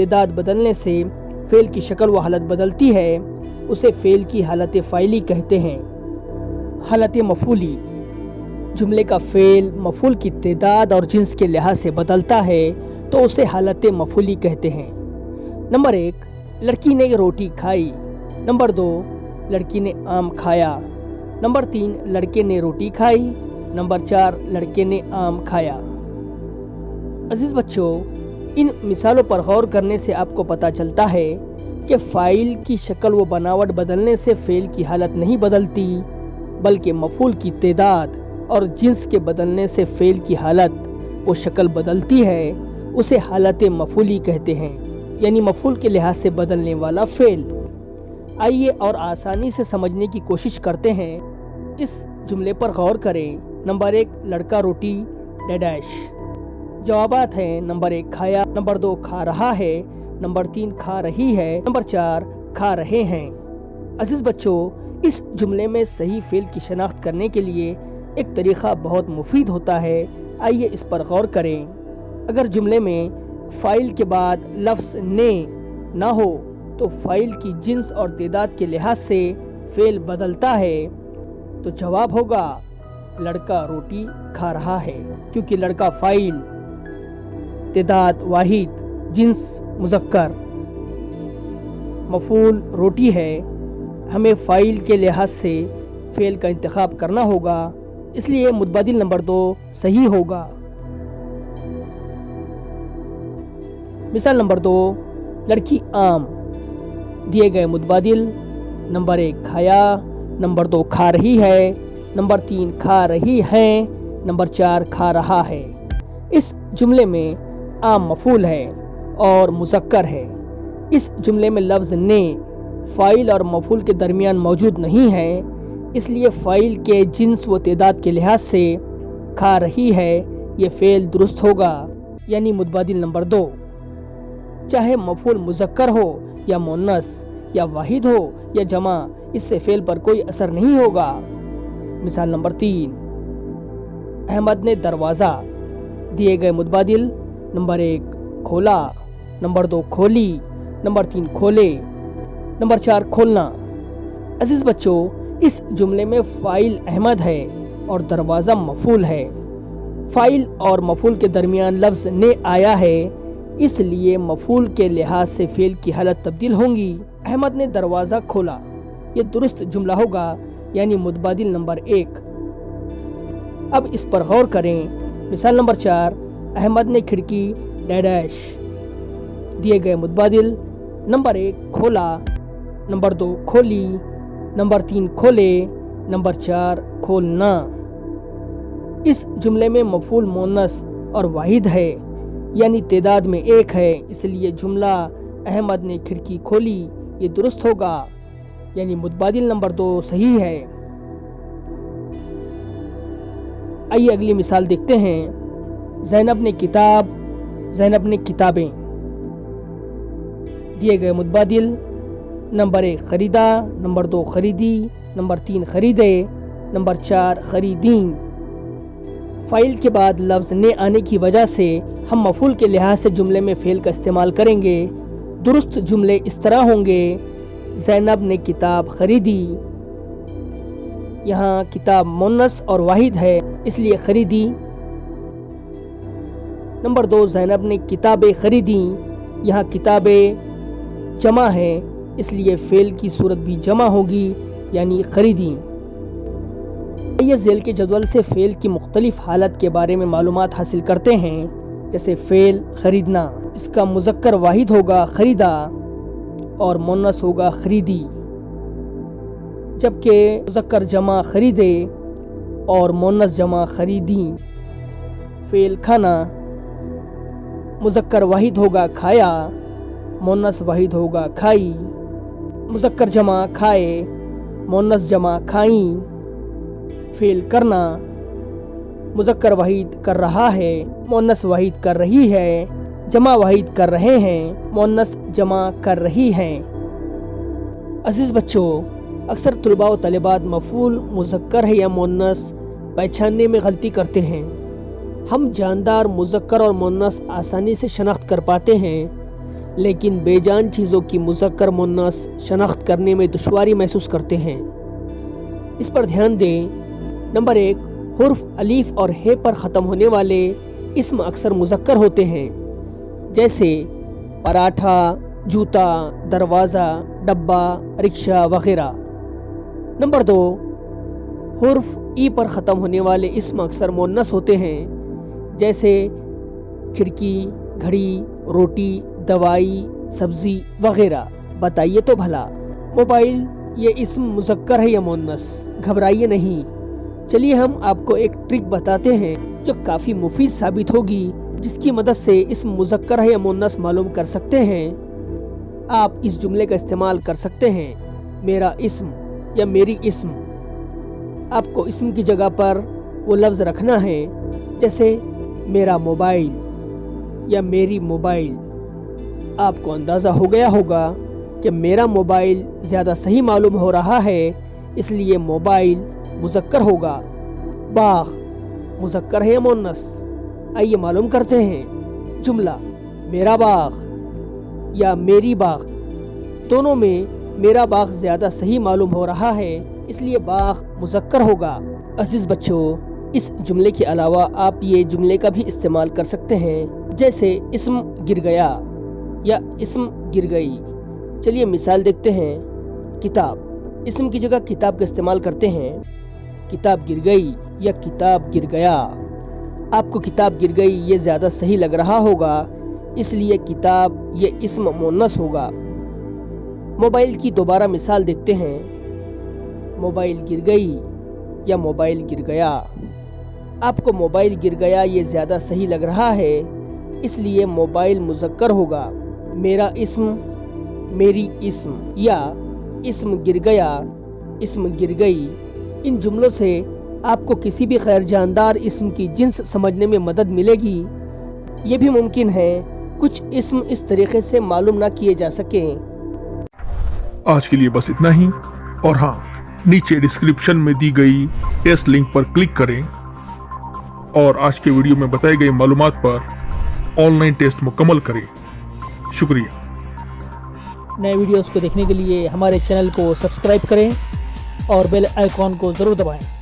تعداد بدلنے سے فعل کی شکل و حالت بدلتی ہے اسے فعل کی حالت فاعلی کہتے ہیں۔ حالت مفعولی، جملے کا فعل مفعول کی تعداد اور جنس کے لحاظ سے بدلتا ہے تو اسے حالت مفعولی کہتے ہیں۔ نمبر 1، لڑکی نے روٹی کھائی۔ نمبر 2، لڑکی نے آم کھایا۔ نمبر 3، لڑکے نے روٹی کھائی۔ نمبر 4، لڑکے نے آم کھایا۔ عزیز بچوں، ان مثالوں پر غور کرنے سے آپ کو پتہ چلتا ہے کہ فاعل کی شکل و بناوٹ بدلنے سے فعل کی حالت نہیں بدلتی، بلکہ مفعول کی تعداد اور جنس کے بدلنے سے فعل کی حالت و شکل بدلتی ہے اسے حالت مفعولی کہتے ہیں، یعنی مفعول کے لحاظ سے بدلنے والا فعل۔ آئیے اور آسانی سے سمجھنے کی کوشش کرتے ہیں۔ اس جملے پر غور کریں۔ نمبر 1، لڑکا روٹی ڈیڈیش۔ جوابات ہیں: نمبر 1 کھایا، نمبر 2 کھا رہا ہے، نمبر 3 کھا رہی ہے، نمبر 4 کھا رہے ہیں۔ عزیز بچوں، اس جملے میں صحیح فعل کی شناخت کرنے کے لیے ایک طریقہ بہت مفید ہوتا ہے۔ آئیے اس پر غور کریں۔ اگر جملے میں فاعل کے بعد لفظ نے نہ ہو تو فاعل کی جنس اور تعداد کے لحاظ سے فعل بدلتا ہے تو جواب ہوگا لڑکا روٹی کھا رہا ہے، کیونکہ لڑکا فاعل، تعداد واحد، جنس مذکر، مفعول روٹی ہے۔ ہمیں فاعل کے لحاظ سے فعل کا انتخاب کرنا ہوگا، اس لیے متبادل نمبر 2 صحیح ہوگا۔ مثال نمبر 2، لڑکی آم۔ دیے گئے متبادل: نمبر 1 کھایا، نمبر 2 کھا رہی ہے، نمبر 3 کھا رہی ہے، نمبر 4 کھا رہا ہے۔ اس جملے میں آم مفعول ہے اور مذکر ہے۔ اس جملے میں لفظ نے فاعل اور مفعول کے درمیان موجود نہیں ہے، اس لیے فاعل کے جنس و تعداد کے لحاظ سے کھا رہی ہے یہ فعل درست ہوگا، یعنی متبادل نمبر 2۔ چاہے مفعول مذکر ہو یا مؤنث، یا واحد ہو یا جمع، اس سے فعل پر کوئی اثر نہیں ہوگا۔ مثال نمبر 3، احمد نے دروازہ۔ دیے گئے متبادل: نمبر 1 کھولا، نمبر 2 کھولی، نمبر 3 کھولے، نمبر 4 کھولنا۔ عزیز بچوں، اس جملے میں فاعل احمد ہے اور دروازہ مفعول ہے۔ فاعل اور مفعول کے درمیان لفظ نے آیا ہے، اس لیے مفعول کے لحاظ سے فعل کی حالت تبدیل ہوں گی۔ احمد نے دروازہ کھولا، یہ درست جملہ ہوگا، یعنی متبادل نمبر 1۔ اب اس پر غور کریں۔ مثال نمبر 4، احمد نے کھڑکی ڈیڈیش۔ دیے گئے متبادل: نمبر 1 کھولا، نمبر 2 کھولی، نمبر 3 کھولے، نمبر 4 کھولنا۔ اس جملے میں مفعول مؤنث اور واحد ہے، یعنی تعداد میں 1 ہے، اس لیے جملہ احمد نے کھڑکی کھولی یہ درست ہوگا، یعنی متبادل نمبر 2 صحیح ہے۔ آئیے اگلی مثال دیکھتے ہیں۔ زینب نے کتاب، زینب نے کتابیں۔ دیے گئے متبادل: نمبر 1 خریدا، نمبر 2 خریدی، نمبر 3 خریدے، نمبر 4 خریدیں۔ فاعل کے بعد لفظ نے آنے کی وجہ سے ہم مفعول کے لحاظ سے جملے میں فعل کا استعمال کریں گے۔ درست جملے اس طرح ہوں گے: زینب نے کتاب خریدی۔ یہاں کتاب مؤنث اور واحد ہے، اس لیے خریدی۔ نمبر 2، زینب نے کتابیں خریدیں۔ یہاں کتابیں جمع ہے، اس لیے فعل کی صورت بھی جمع ہوگی، یعنی خریدیں۔ یہ ذیل کے جدول سے فعل کی مختلف حالت کے بارے میں معلومات حاصل کرتے ہیں، جیسے فعل خریدنا، اس کا مذکر واحد ہوگا خریدا اور مؤنث ہوگا خریدی، جبکہ مذکر جمع خریدے اور مؤنث جمع خریدیں۔ فعل کھانا، مذکر واحد ہوگا کھایا، مؤنث واحد ہوگا کھائی، مذکر جمع کھائے، مؤنث جمع کھائیں۔ فعل کرنا، مذکر واحد کر رہا ہے، مؤنث واحد کر رہی ہے، جمع واحد کر رہے ہیں، مؤنث جمع کر رہی ہیں۔ عزیز بچوں، اکثر طلباء و طالبات مفعول مذکر ہے یا مؤنث پہچاننے میں غلطی کرتے ہیں۔ ہم جاندار مذکر اور مؤنث آسانی سے شناخت کر پاتے ہیں، لیکن بے جان چیزوں کی مذکر مؤنث شناخت کرنے میں دشواری محسوس کرتے ہیں۔ اس پر دھیان دیں۔ نمبر 1، حرف الف اور ہے پر ختم ہونے والے اسم اکثر مذکر ہوتے ہیں، جیسے پراٹھا، جوتا، دروازہ، ڈبہ، رکشہ وغیرہ۔ نمبر 2، حرف ای پر ختم ہونے والے اسم اکثر مؤنث ہوتے ہیں، جیسے کھڑکی، گھڑی، روٹی، دوائی، سبزی وغیرہ۔ بتائیے تو بھلا موبائل یہ اسم مذکر ہے یا مؤنث؟ گھبرائیے نہیں، چلیے ہم آپ کو ایک ٹرک بتاتے ہیں جو کافی مفید ثابت ہوگی، جس کی مدد سے اسم مذکر ہے یا مؤنث معلوم کر سکتے ہیں۔ آپ اس جملے کا استعمال کر سکتے ہیں، میرا اسم یا میری اسم۔ آپ کو اسم کی جگہ پر وہ لفظ رکھنا ہے، جیسے میرا موبائل یا میری موبائل۔ آپ کو اندازہ ہو گیا ہوگا کہ میرا موبائل زیادہ صحیح معلوم ہو رہا ہے، اس لیے موبائل مذکر ہوگا۔ باغ مذکر ہے یا مؤنث؟ آئیے معلوم کرتے ہیں۔ جملہ میرا باغ یا میری باغ، دونوں میں میرا باغ زیادہ صحیح معلوم ہو رہا ہے، اس لیے باغ مذکر ہوگا۔ عزیز بچوں، اس جملے کے علاوہ آپ یہ جملے کا بھی استعمال کر سکتے ہیں، جیسے اسم گر گیا یا اسم گر گئی۔ چلیے مثال دیکھتے ہیں۔ کتاب، اسم کی جگہ کتاب کا استعمال کرتے ہیں، کتاب گر گئی یا کتاب گر گیا۔ آپ کو کتاب گر گئی یہ زیادہ صحیح لگ رہا ہوگا، اس لیے کتاب یہ اسم مؤنث ہوگا۔ موبائل کی دوبارہ مثال دیکھتے ہیں۔ موبائل گر گئی یا موبائل گر گیا۔ آپ کو موبائل گر گیا یہ زیادہ صحیح لگ رہا ہے، اس لیے موبائل مذکر ہوگا۔ میرا اسم، میری اسم یا اسم گر گیا، اسم گر گئی، ان جملوں سے آپ کو کسی بھی غیر جاندار اسم کی جنس سمجھنے میں مدد ملے گی۔ یہ بھی ممکن ہے کچھ اسم اس طریقے سے معلوم نہ کیے جا سکیں۔ آج کے لیے بس اتنا ہی، اور ہاں، نیچے ڈسکرپشن میں دی گئی ٹیسٹ لنک پر کلک کریں اور آج کے ویڈیو میں بتائی گئی معلومات پر آن لائن ٹیسٹ مکمل کریں۔ شکریہ۔ نئے ویڈیوز کو دیکھنے کے لیے ہمارے چینل کو سبسکرائب کریں اور بیل آئیکن کو ضرور دبائیں۔